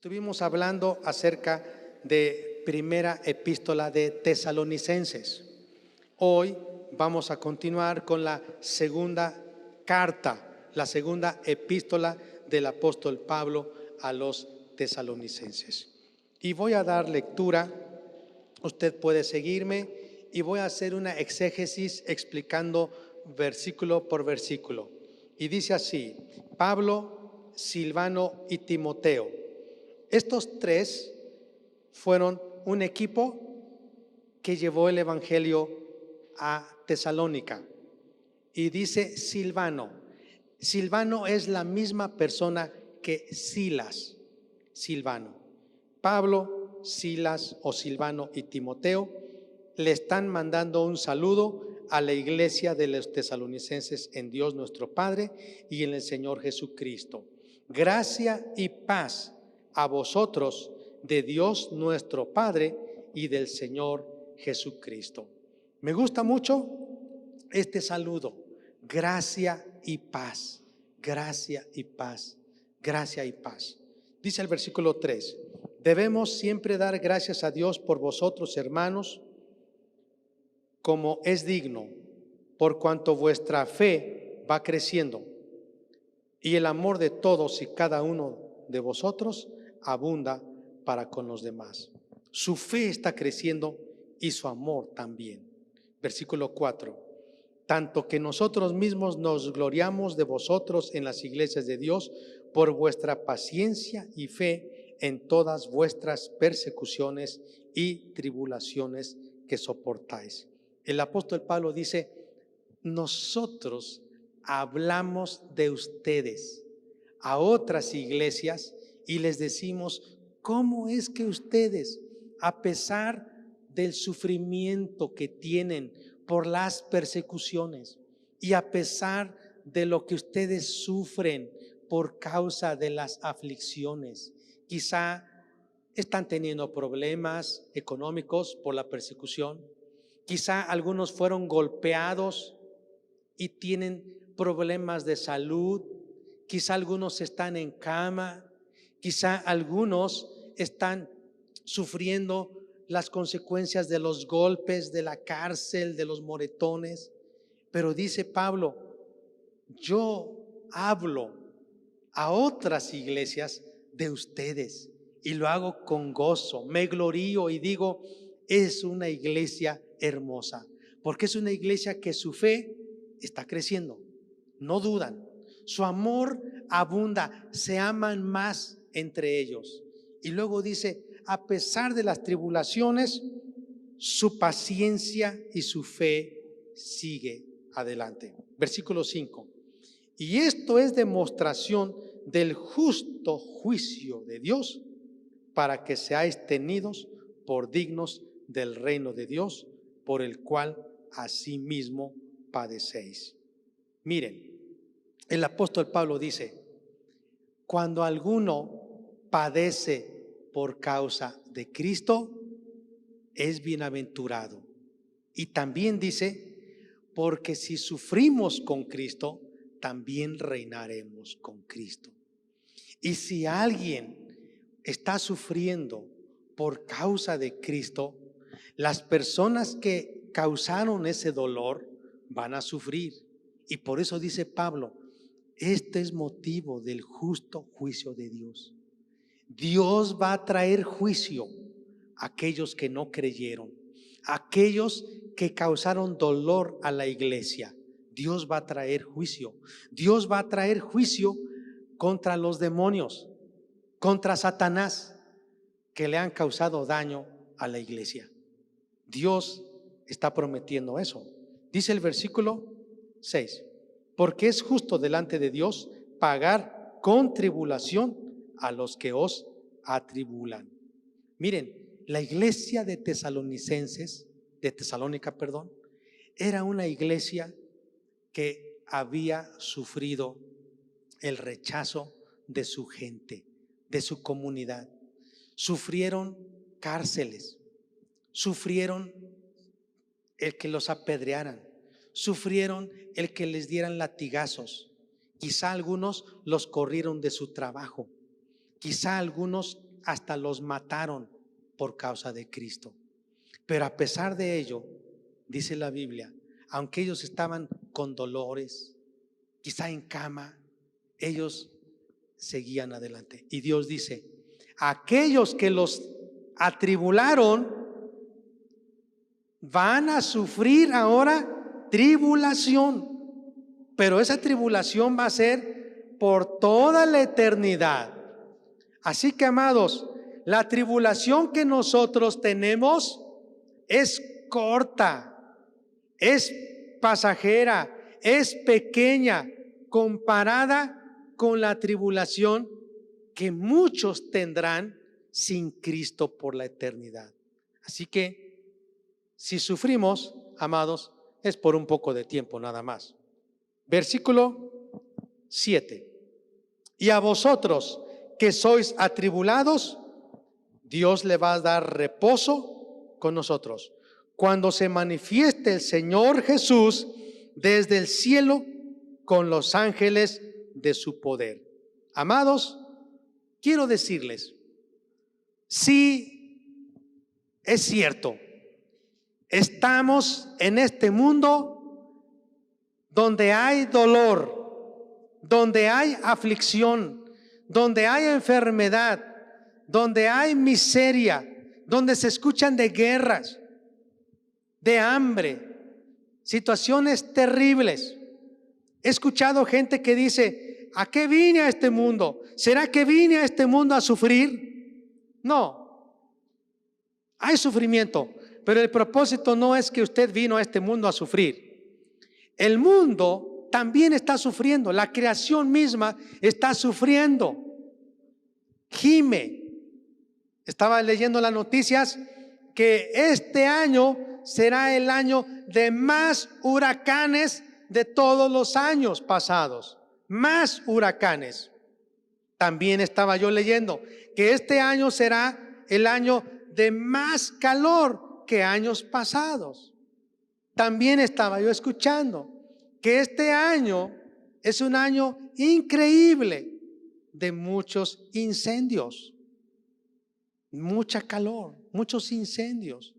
Estuvimos hablando acerca de primera epístola de Tesalonicenses. Hoy vamos a continuar con la segunda carta, la segunda epístola del apóstol Pablo a los tesalonicenses. Y voy a dar lectura, usted puede seguirme, y voy a hacer una exégesis explicando versículo por versículo. Y dice así: Pablo, Silvano y Timoteo. Estos tres fueron un equipo que llevó el evangelio a Tesalónica. Y dice Silvano. Silvano es la misma persona que Silas. Silvano. Pablo, Silas o Silvano y Timoteo le están mandando un saludo a la iglesia de los tesalonicenses en Dios nuestro Padre y en el Señor Jesucristo. Gracia y paz a vosotros de Dios nuestro Padre y del Señor Jesucristo. Me gusta mucho este saludo: gracia y paz, gracia y paz, gracia y paz. Dice el versículo 3: debemos siempre dar gracias a Dios por vosotros, hermanos, como es digno, por cuanto vuestra fe va creciendo y el amor de todos y cada uno de vosotros abunda para con los demás. Su fe está creciendo y su amor también. Versículo 4: tanto que nosotros mismos nos gloriamos de vosotros en las iglesias de Dios por vuestra paciencia y fe en todas vuestras persecuciones y tribulaciones que soportáis. El apóstol Pablo dice: nosotros hablamos de ustedes a otras iglesias y les decimos cómo es que ustedes, a pesar del sufrimiento que tienen por las persecuciones y a pesar de lo que ustedes sufren por causa de las aflicciones, quizá están teniendo problemas económicos por la persecución, quizá algunos fueron golpeados y tienen problemas de salud, quizá algunos están en cama, quizá algunos están sufriendo las consecuencias de los golpes, de la cárcel, de los moretones. Pero dice Pablo: yo hablo a otras iglesias de ustedes y lo hago con gozo, me glorío y digo: es una iglesia hermosa, porque es una iglesia que su fe está creciendo, no dudan, su amor abunda, se aman más entre ellos. Y luego dice: a pesar de las tribulaciones, su paciencia y su fe sigue adelante. Versículo 5: y esto es demostración del justo juicio de Dios, para que seáis tenidos por dignos del reino de Dios, por el cual asimismo padecéis. Miren, el apóstol Pablo dice: cuando alguno padece por causa de Cristo, es bienaventurado. Y también dice: porque si sufrimos con Cristo, también reinaremos con Cristo. Y si alguien está sufriendo por causa de Cristo, las personas que causaron ese dolor van a sufrir. Y por eso dice Pablo: este es motivo del justo juicio de Dios. Dios va a traer juicio a aquellos que no creyeron, a aquellos que causaron dolor a la iglesia. Dios va a traer juicio. Dios va a traer juicio contra los demonios, contra Satanás, que le han causado daño a la iglesia. Dios está prometiendo eso. Dice el versículo 6: porque es justo delante de Dios pagar con tribulación a los que os atribulan. Miren, la iglesia de Tesalónica, era una iglesia que había sufrido el rechazo de su gente, de su comunidad. Sufrieron cárceles, sufrieron el que los apedrearan, sufrieron el que les dieran latigazos. Quizá algunos los corrieron de su trabajo, quizá algunos hasta los mataron por causa de Cristo. Pero a pesar de ello, dice la Biblia, aunque ellos estaban con dolores, quizá en cama, ellos seguían adelante. Y Dios dice, aquellos que los atribularon van a sufrir ahora tribulación, pero esa tribulación va a ser por toda la eternidad. Así que, amados, la tribulación que nosotros tenemos es corta, es pasajera, es pequeña comparada con la tribulación que muchos tendrán sin Cristo por la eternidad. Así que si sufrimos, amados, es por un poco de tiempo nada más. Versículo 7. Y a vosotros que sois atribulados, Dios le va a dar reposo con nosotros, cuando se manifieste el Señor Jesús desde el cielo con los ángeles de su poder. Amados, quiero decirles, sí, es cierto, estamos en este mundo donde hay dolor, donde hay aflicción, donde hay enfermedad, donde hay miseria, donde se escuchan de guerras, de hambre, situaciones terribles. He escuchado gente que dice, ¿a qué vine a este mundo? ¿Será que vine a este mundo a sufrir? No, hay sufrimiento, pero el propósito no es que usted vino a este mundo a sufrir. El mundo también está sufriendo, la creación misma está sufriendo, gime. Estaba leyendo las noticias que este año será el año de más huracanes de todos los años pasados, más huracanes. También estaba yo leyendo que este año será el año de más calor que años pasados. También estaba yo escuchando que este año es un año increíble de muchos incendios, mucha calor, muchos incendios.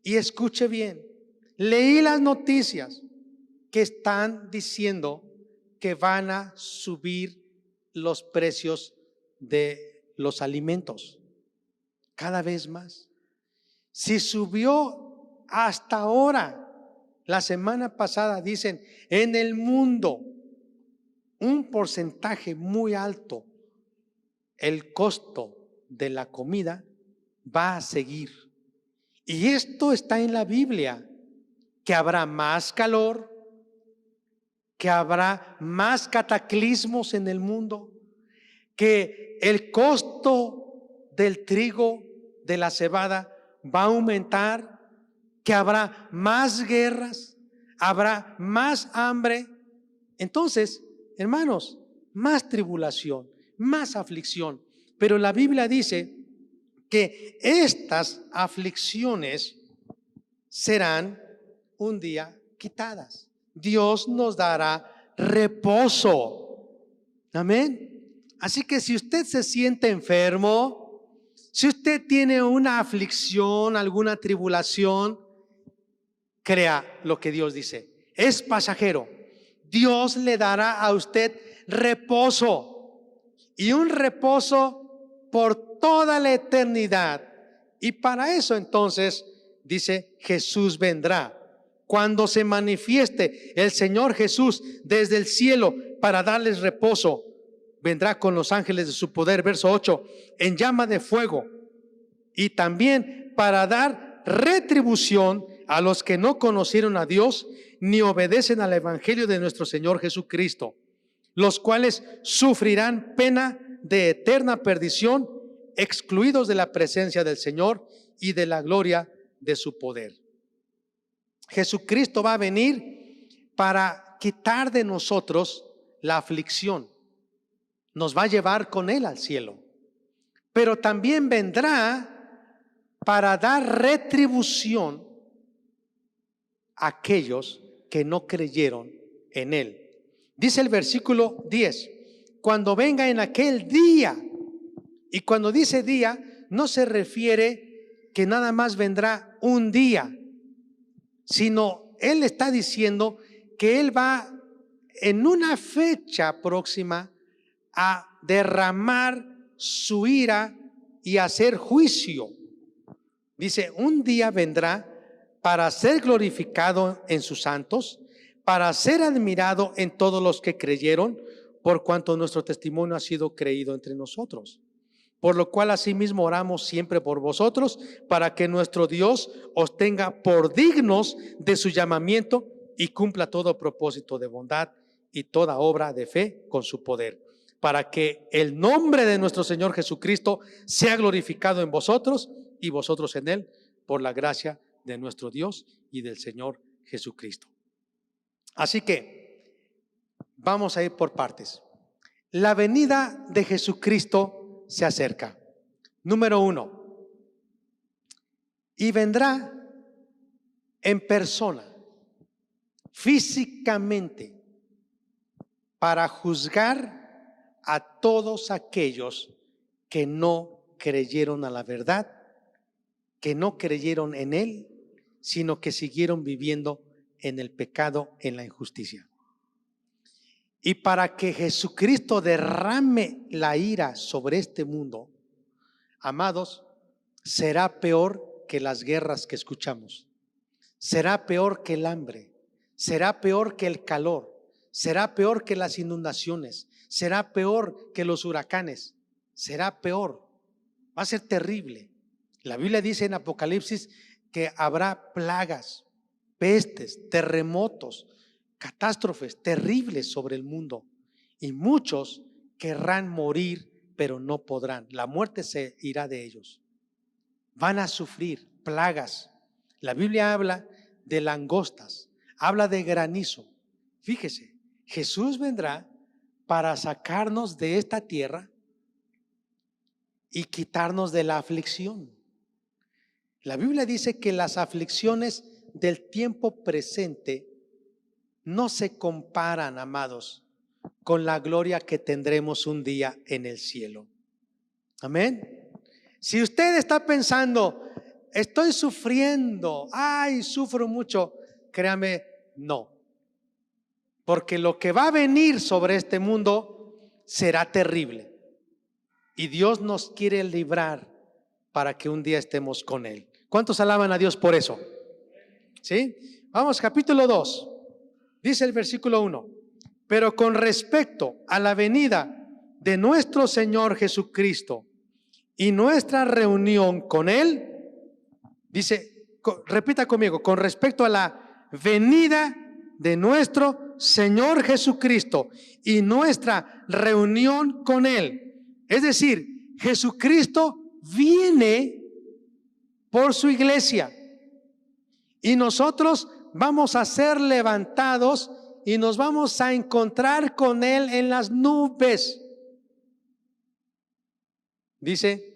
Y escuche bien, leí las noticias que están diciendo que van a subir los precios de los alimentos cada vez más. Si subió hasta ahora, la semana pasada dicen en el mundo un porcentaje muy alto, el costo de la comida va a seguir. Y esto está en la Biblia, que habrá más calor, que habrá más cataclismos en el mundo, que el costo del trigo, de la cebada, va a aumentar, que habrá más guerras, habrá más hambre. Entonces, hermanos, más tribulación, más aflicción. Pero la Biblia dice que estas aflicciones serán un día quitadas. Dios nos dará reposo. Amén. Así que si usted se siente enfermo, si usted tiene una aflicción, alguna tribulación, crea lo que Dios dice. Es pasajero. Dios le dará a usted reposo, y un reposo por toda la eternidad. Y para eso entonces dice, Jesús vendrá. Cuando se manifieste el Señor Jesús desde el cielo para darles reposo, vendrá con los ángeles de su poder, verso 8, en llama de fuego, y también para dar retribución a los que no conocieron a Dios ni obedecen al evangelio de nuestro Señor Jesucristo, los cuales sufrirán pena de eterna perdición, excluidos de la presencia del Señor y de la gloria de su poder. Jesucristo va a venir para quitar de nosotros la aflicción. Nos va a llevar con Él al cielo. Pero también vendrá para dar retribución a aquellos que no creyeron en Él. Dice el versículo 10, cuando venga en aquel día, Y cuando dice día, no se refiere que nada más vendrá un día, sino Él está diciendo que Él va en una fecha próxima a derramar su ira y hacer juicio. Dice, un día vendrá para ser glorificado en sus santos, para ser admirado en todos los que creyeron, por cuanto nuestro testimonio ha sido creído entre nosotros. Por lo cual asimismo oramos siempre por vosotros, para que nuestro Dios os tenga por dignos de su llamamiento y cumpla todo propósito de bondad y toda obra de fe con su poder, para que el nombre de nuestro Señor Jesucristo sea glorificado en vosotros y vosotros en Él, por la gracia de nuestro Dios y del Señor Jesucristo. Así que vamos a ir por partes. La venida de Jesucristo se acerca. Número 1, y vendrá en persona, físicamente, para juzgar a todos aquellos que no creyeron a la verdad, que no creyeron en Él, sino que siguieron viviendo en el pecado, en la injusticia. Y para que Jesucristo derrame la ira sobre este mundo, amados, será peor que las guerras que escuchamos, será peor que el hambre, será peor que el calor, será peor que las inundaciones, será peor que los huracanes, será peor, va a ser terrible. La Biblia dice en Apocalipsis que habrá plagas, pestes, terremotos, catástrofes terribles sobre el mundo, y muchos querrán morir, pero no podrán. La muerte se irá de ellos. Van a sufrir plagas. La Biblia habla de langostas, habla de granizo. Fíjese, Jesús vendrá para sacarnos de esta tierra y quitarnos de la aflicción. La Biblia dice que las aflicciones del tiempo presente no se comparan, amados, con la gloria que tendremos un día en el cielo. Amén. Si usted está pensando, estoy sufriendo, ay, sufro mucho, créame, no. Porque lo que va a venir sobre este mundo será terrible. Y Dios nos quiere librar para que un día estemos con Él. ¿Cuántos alaban a Dios por eso? ¿Sí? Vamos, capítulo 2. Dice el versículo 1, pero con respecto a la venida de nuestro Señor Jesucristo y nuestra reunión con Él, dice, repita conmigo, con respecto a la venida de nuestro Señor Jesucristo y nuestra reunión con Él. Es decir, Jesucristo viene por su iglesia y nosotros vamos a ser levantados y nos vamos a encontrar con Él en las nubes. Dice,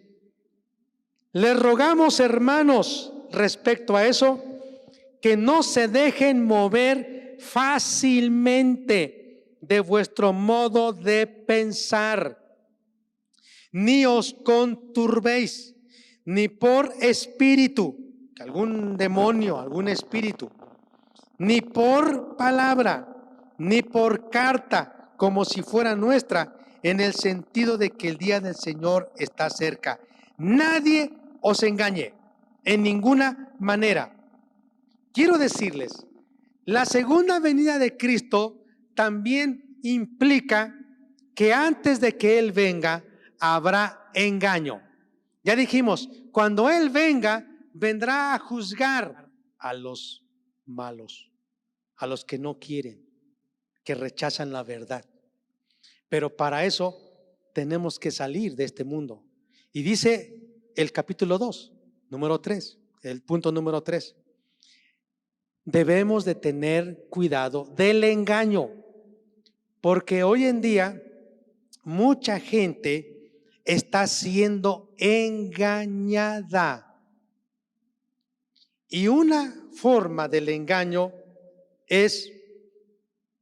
les rogamos, hermanos, respecto a eso, que no se dejen mover fácilmente de vuestro modo de pensar, ni os conturbéis, ni por espíritu, algún demonio, algún espíritu, ni por palabra, ni por carta, como si fuera nuestra, en el sentido de que el día del Señor está cerca. Nadie os engañe en ninguna manera. Quiero decirles, la segunda venida de Cristo también implica que antes de que Él venga, habrá engaño. Ya dijimos, cuando Él venga, vendrá a juzgar a los malos, a los que no quieren, que rechazan la verdad. Pero para eso tenemos que salir de este mundo. Y dice el capítulo 2, número 3, el punto número 3. Debemos de tener cuidado del engaño, porque hoy en día mucha gente está siendo engañada. Y una forma del engaño es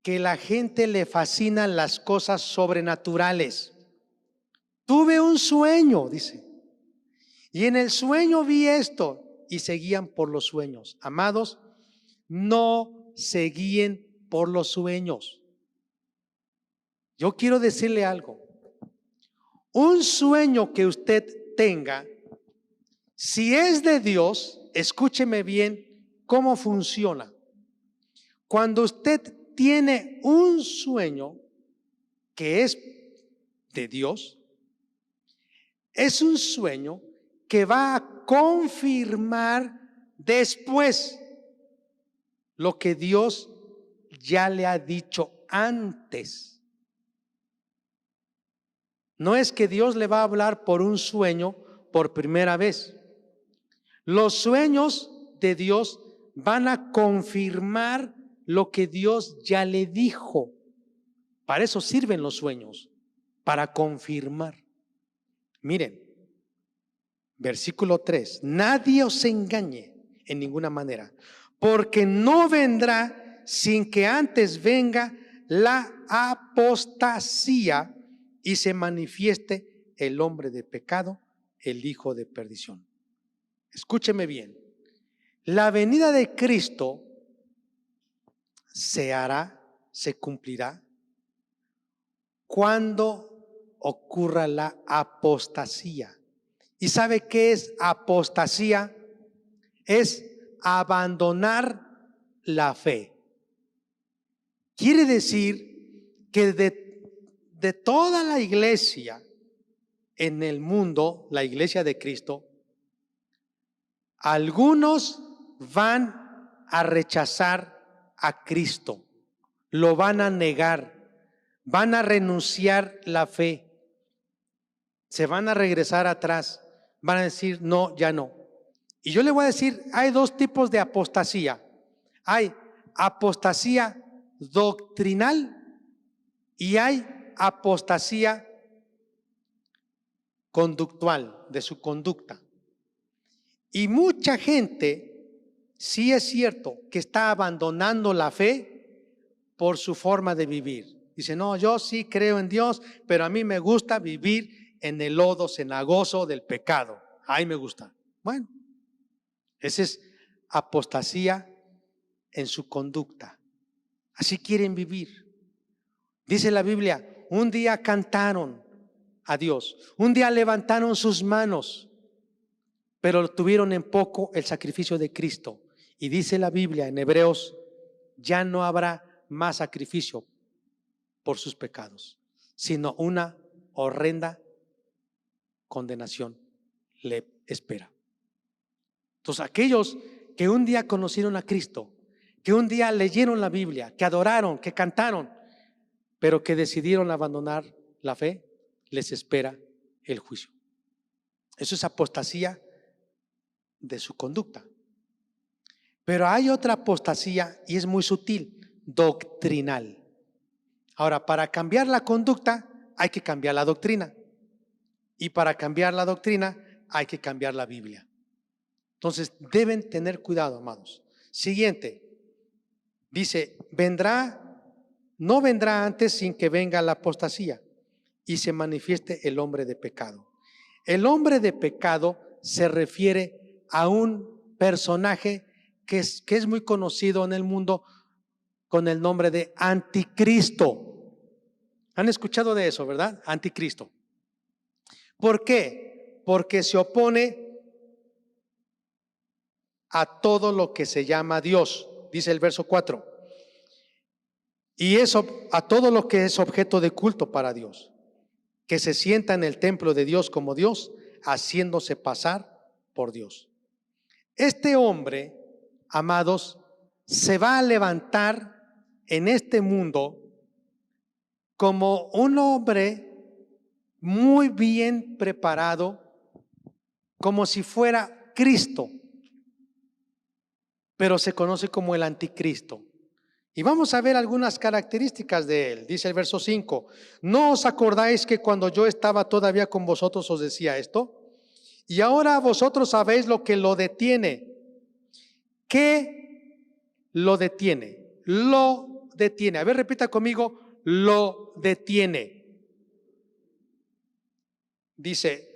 que la gente le fascinan las cosas sobrenaturales. tuve un sueño, dice, y en el sueño vi esto, y seguían por los sueños. Amados, no se guíen por los sueños. Yo quiero decirle algo. Un sueño que usted tenga, si es de Dios, escúcheme bien cómo funciona. Cuando usted tiene un sueño que es de Dios, es un sueño que va a confirmar después lo que Dios ya le ha dicho antes. No es que Dios le va a hablar por un sueño por primera vez. Los sueños de Dios van a confirmar lo que Dios ya le dijo. Para eso sirven los sueños, para confirmar. Miren, versículo 3: nadie os engañe en ninguna manera, porque no vendrá sin que antes venga la apostasía y se manifieste el hombre de pecado, el hijo de perdición. Escúcheme bien, la venida de Cristo se cumplirá cuando ocurra la apostasía. ¿Y sabe qué es apostasía? Es abandonar la fe. Quiere decir que de toda la iglesia en el mundo, la iglesia de Cristo, algunos van a rechazar a Cristo, lo van a negar, van a renunciar la fe, se van a regresar atrás, van a decir no, ya no. Y yo le voy a decir, hay dos tipos de apostasía. Hay apostasía doctrinal y hay apostasía conductual, de su conducta. Y mucha gente, sí es cierto, que está abandonando la fe por su forma de vivir. Dice, no, yo sí creo en Dios, pero a mí me gusta vivir en el lodo cenagoso del pecado. Ahí me gusta. Bueno, esa es apostasía en su conducta. Así quieren vivir. Dice la Biblia, un día cantaron a Dios, un día levantaron sus manos, pero tuvieron en poco el sacrificio de Cristo. Y dice la Biblia en Hebreos, ya no habrá más sacrificio por sus pecados, sino una horrenda condenación le espera. Entonces, aquellos que un día conocieron a Cristo, que un día leyeron la Biblia, que adoraron, que cantaron, pero que decidieron abandonar la fe, les espera el juicio. Eso es apostasía de su conducta. Pero hay otra apostasía y es muy sutil, doctrinal. Ahora, para cambiar la conducta hay que cambiar la doctrina. Y para cambiar la doctrina hay que cambiar la Biblia. Entonces deben tener cuidado, amados. Siguiente, dice, no vendrá antes sin que venga la apostasía y se manifieste el hombre de pecado. El hombre de pecado se refiere a un personaje que es muy conocido en el mundo con el nombre de anticristo. ¿Han escuchado de eso, verdad? Anticristo. ¿Por qué? Porque se opone a todo lo que se llama Dios, dice el verso 4. Y eso a todo lo que es objeto de culto para Dios, que se sienta en el templo de Dios como Dios, haciéndose pasar por Dios. Este hombre, amados, se va a levantar en este mundo como un hombre muy bien preparado, como si fuera Cristo, pero se conoce como el anticristo. Y vamos a ver algunas características de él. Dice el verso 5, ¿no os acordáis que cuando yo estaba todavía con vosotros os decía esto? Y ahora vosotros sabéis lo que lo detiene. ¿Qué lo detiene? Lo detiene. A ver, repita conmigo, lo detiene. Dice,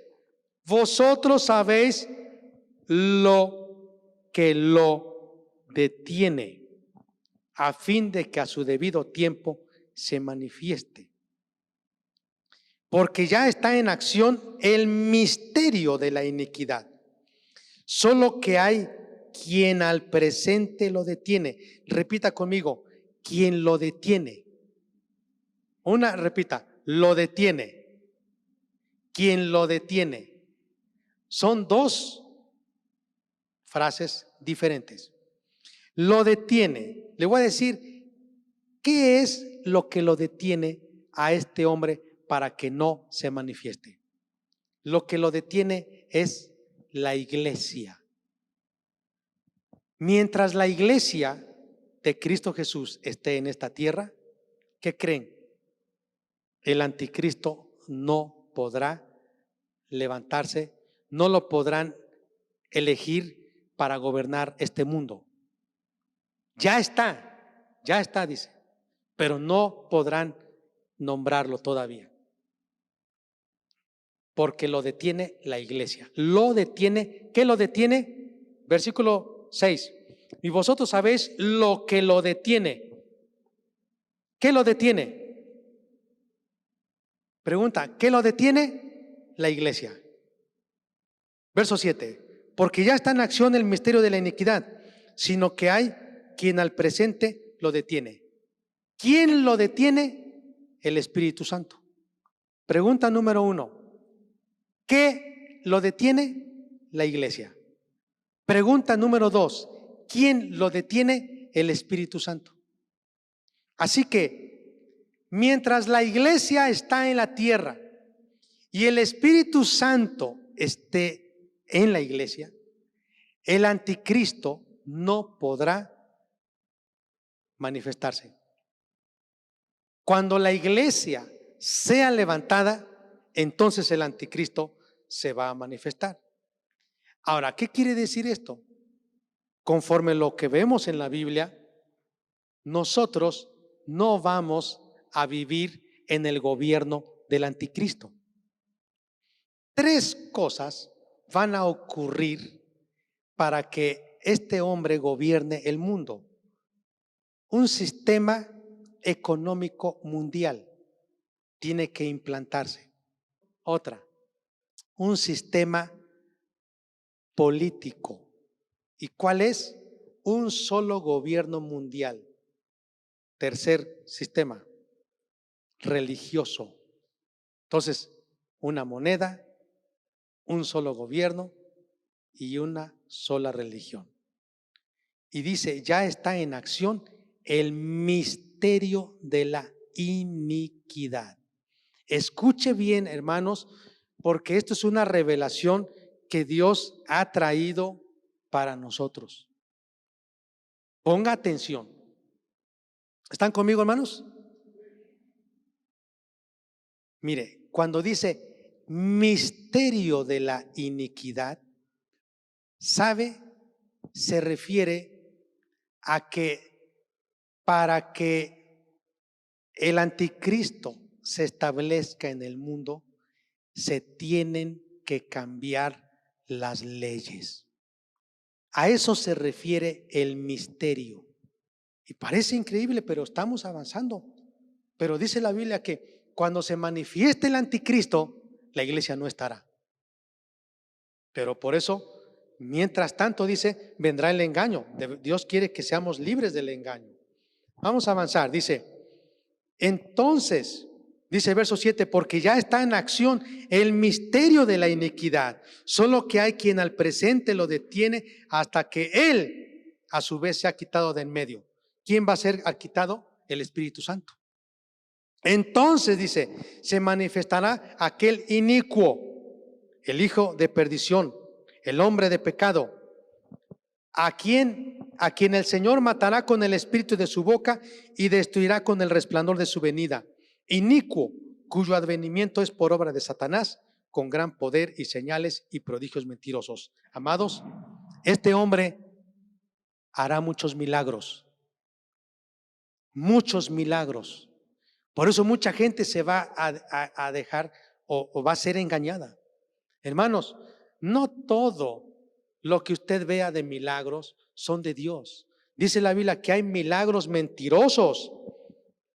vosotros sabéis lo que lo detiene, a fin de que a su debido tiempo se manifieste. Porque ya está en acción el misterio de la iniquidad. Solo que hay quien al presente lo detiene. Repita conmigo, quien lo detiene. Repita, lo detiene. Quien lo detiene. Son dos frases diferentes. Lo detiene. Le voy a decir, ¿qué es lo que lo detiene a este hombre para que no se manifieste? Lo que lo detiene es la iglesia. Mientras la iglesia de Cristo Jesús esté en esta tierra, ¿qué creen? El anticristo no podrá levantarse, no lo podrán elegir para gobernar este mundo. Ya está, dice, pero no podrán nombrarlo todavía, porque lo detiene la iglesia. Lo detiene, ¿qué lo detiene? Versículo 6. Y vosotros sabéis lo que lo detiene. ¿Qué lo detiene? Pregunta, ¿qué lo detiene? La iglesia. Verso 7. Porque ya está en acción el misterio de la iniquidad, sino que hay quien al presente lo detiene. ¿Quién lo detiene? El Espíritu Santo. Pregunta número 1. ¿Qué lo detiene? La iglesia. Pregunta número 2. ¿Quién lo detiene? El Espíritu Santo. Así que, mientras la iglesia está en la tierra y el Espíritu Santo esté en la iglesia, el anticristo no podrá manifestarse. Cuando la iglesia sea levantada, entonces el anticristo se va a manifestar. Ahora, ¿qué quiere decir esto? Conforme lo que vemos en la Biblia, nosotros no vamos a vivir en el gobierno del anticristo. 3 cosas van a ocurrir para que este hombre gobierne el mundo. Un sistema económico mundial tiene que implantarse. Otra, un sistema político. ¿Y cuál es? Un solo gobierno mundial. Tercer sistema, religioso. Entonces, una moneda, un solo gobierno y una sola religión. Y dice, ya está en acción el misterio de la iniquidad. Escuche bien, hermanos, porque esto es una revelación que Dios ha traído para nosotros. Ponga atención. ¿Están conmigo, hermanos? Mire, cuando dice misterio de la iniquidad, ¿sabe? Se refiere a que para que el anticristo se establezca en el mundo, se tienen que cambiar las leyes. A eso se refiere el misterio. Y parece increíble, pero estamos avanzando. Pero dice la Biblia que cuando se manifieste el anticristo, la iglesia no estará. Pero por eso, mientras tanto, dice, vendrá el engaño. Dios quiere que seamos libres del engaño. Vamos a avanzar. Dice, entonces, dice verso 7, porque ya está en acción el misterio de la iniquidad, solo que hay quien al presente lo detiene hasta que él a su vez se ha quitado de en medio. ¿Quién va a ser quitado? El Espíritu Santo. Entonces dice, se manifestará aquel inicuo, el hijo de perdición, el hombre de pecado, a quien el Señor matará con el espíritu de su boca y destruirá con el resplandor de su venida. Inicuo, cuyo advenimiento es por obra de Satanás, con gran poder y señales y prodigios mentirosos. Amados, este hombre hará muchos milagros. Muchos milagros. Por eso mucha gente se va a dejar o va a ser engañada. Hermanos, no todo lo que usted vea de milagros son de Dios. Dice la Biblia que hay milagros mentirosos.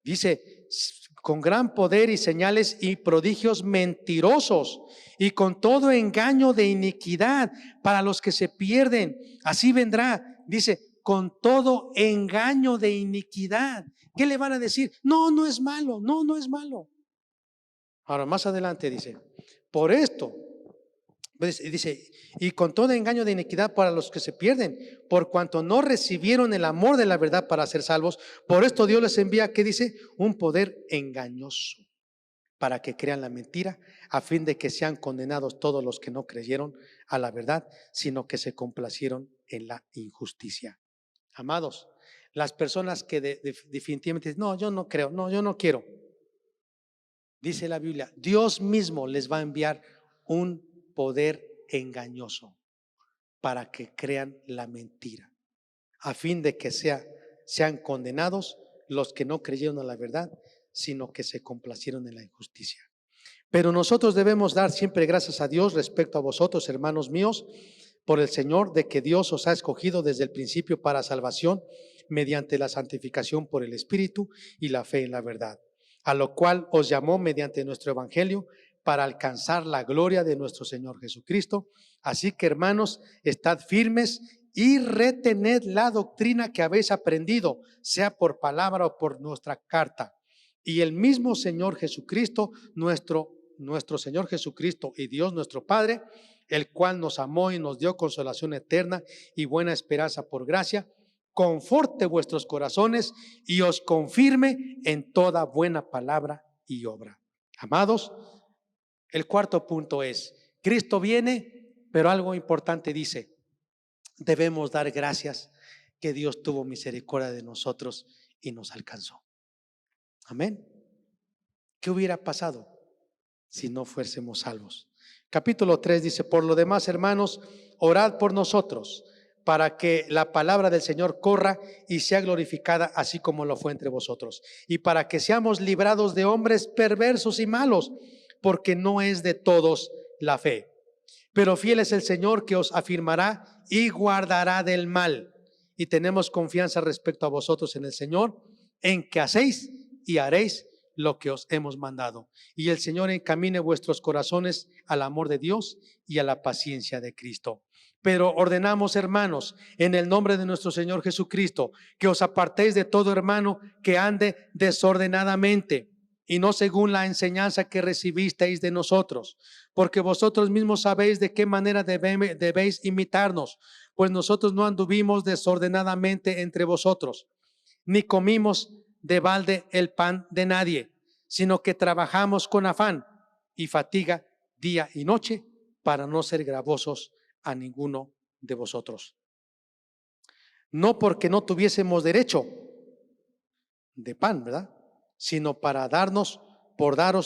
Dice, con gran poder y señales y prodigios mentirosos y con todo engaño de iniquidad para los que se pierden. Así vendrá, dice, con todo engaño de iniquidad. ¿Qué le van a decir? No, no es malo, no, no es malo. Ahora, más adelante dice, por esto, dice, y con todo engaño de iniquidad para los que se pierden, por cuanto no recibieron el amor de la verdad para ser salvos, por esto Dios les envía, ¿qué dice? Un poder engañoso para que crean la mentira, a fin de que sean condenados todos los que no creyeron a la verdad, sino que se complacieron en la injusticia. Amados, las personas que definitivamente dicen, no, yo no creo, no, yo no quiero. Dice la Biblia, Dios mismo les va a enviar un poder engañoso para que crean la mentira, a fin de que sean condenados los que no creyeron a la verdad, sino que se complacieron en la injusticia. Pero nosotros debemos dar siempre gracias a Dios respecto a vosotros, hermanos míos, por el Señor, de que Dios os ha escogido desde el principio para salvación, mediante la santificación por el Espíritu y la fe en la verdad, a lo cual os llamó mediante nuestro Evangelio para alcanzar la gloria de nuestro Señor Jesucristo. Así que, hermanos, estad firmes y retened la doctrina que habéis aprendido, sea por palabra o por nuestra carta. Y el mismo Señor Jesucristo, nuestro Señor Jesucristo y Dios nuestro Padre, el cual nos amó y nos dio consolación eterna y buena esperanza por gracia, conforte vuestros corazones y os confirme en toda buena palabra y obra. Amados, el cuarto punto es, Cristo viene, pero algo importante dice, debemos dar gracias que Dios tuvo misericordia de nosotros y nos alcanzó. Amén. ¿Qué hubiera pasado si no fuésemos salvos? Capítulo 3 dice, por lo demás, hermanos, orad por nosotros, para que la palabra del Señor corra y sea glorificada, así como lo fue entre vosotros, y para que seamos librados de hombres perversos y malos, porque no es de todos la fe. Pero fiel es el Señor, que os afirmará y guardará del mal. Y tenemos confianza respecto a vosotros en el Señor, en que hacéis y haréis lo que os hemos mandado. Y el Señor encamine vuestros corazones al amor de Dios y a la paciencia de Cristo. Pero ordenamos, hermanos, en el nombre de nuestro Señor Jesucristo, que os apartéis de todo hermano que ande desordenadamente y no según la enseñanza que recibisteis de nosotros, porque vosotros mismos sabéis de qué manera debéis imitarnos, pues nosotros no anduvimos desordenadamente entre vosotros, ni comimos de balde el pan de nadie, sino que trabajamos con afán y fatiga día y noche para no ser gravosos a ninguno de vosotros. No porque no tuviésemos derecho de pan, ¿verdad? Sino para daros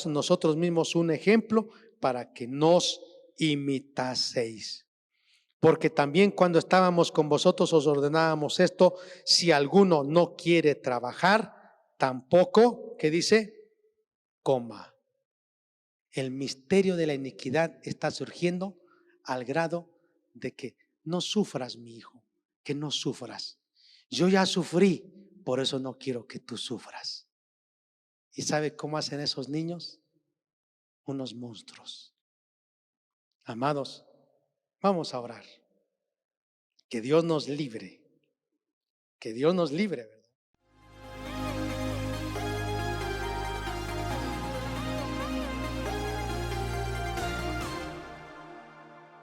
nosotros mismos un ejemplo para que nos imitaseis. Porque también cuando estábamos con vosotros os ordenábamos esto: si alguno no quiere trabajar, tampoco, ¿qué dice? Coma. El misterio de la iniquidad está surgiendo al grado de que no sufras, mi hijo, que no sufras. Yo ya sufrí, por eso no quiero que tú sufras. ¿Y sabe cómo hacen esos niños? Unos monstruos. Amados, vamos a orar. Que Dios nos libre. Que Dios nos libre, ¿verdad?